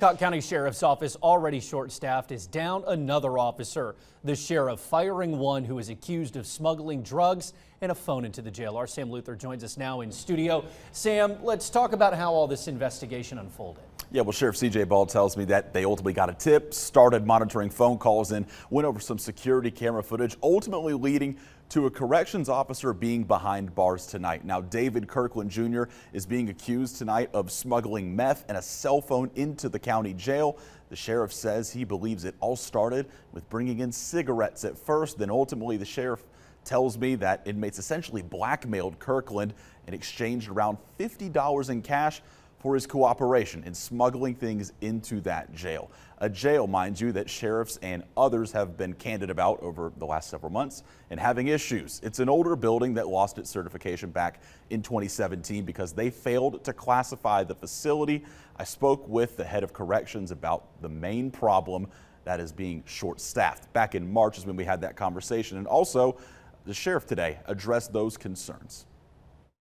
Cocke County Sheriff's Office, already short-staffed, is down another officer. The sheriff firing one who is accused of smuggling drugs and a phone into the jail. Our Sam Luther joins us now in studio. Sam, let's talk about how all this investigation unfolded. Yeah, well, Sheriff C.J. Ball tells me that they ultimately got a tip, started monitoring phone calls, and went over some security camera footage, ultimately leading to a corrections officer being behind bars tonight. Now, David Kirkland Jr. is being accused tonight of smuggling meth and a cell phone into the county jail. The sheriff says he believes it all started with bringing in cigarettes at first. Then ultimately, the sheriff tells me that inmates essentially blackmailed Kirkland and exchanged around $50 in cash for his cooperation in smuggling things into that jail. A jail, mind you, that sheriffs and others have been candid about over the last several months and having issues. It's an older building that lost its certification back in 2017 because they failed to classify the facility. I spoke with the head of corrections about the main problem, that is being short-staffed. Back in March is when we had that conversation, and also the sheriff today addressed those concerns.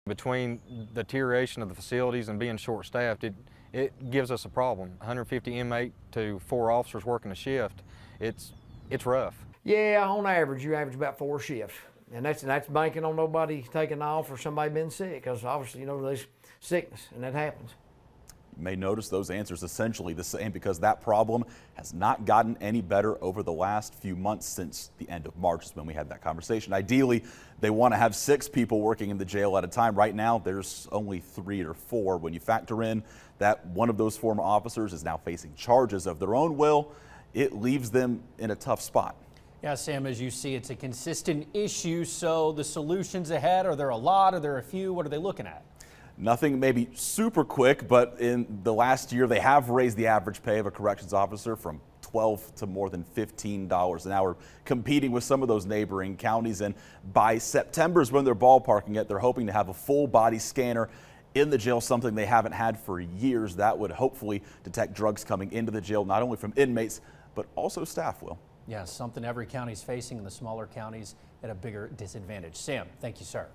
Between the deterioration of the facilities and being short-staffed, it gives us a problem. 150 inmate to 4 officers working a shift, it's rough. Yeah, on average, you average about 4 shifts. And that's banking on nobody taking off or somebody being sick, because obviously, you know, there's sickness, and that happens. You may notice those answers essentially the same because that problem has not gotten any better over the last few months. Since the end of March is when we had that conversation. Ideally, they want to have 6 people working in the jail at a time. Right now, there's only 3 or 4. When you factor in that one of those former officers is now facing charges of their own will, it leaves them in a tough spot. Yeah, Sam, as you see, it's a consistent issue. So the solutions ahead, are there a lot? Are there a few? What are they looking at? Nothing maybe super quick, but in the last year, they have raised the average pay of a corrections officer from $12 to more than $15 an hour, competing with some of those neighboring counties. And by September is when they're ballparking it. They're hoping to have a full body scanner in the jail, something they haven't had for years. That would hopefully detect drugs coming into the jail, not only from inmates, but also staff will. Yeah, something every county's facing, and the smaller counties at a bigger disadvantage. Sam, thank you, sir.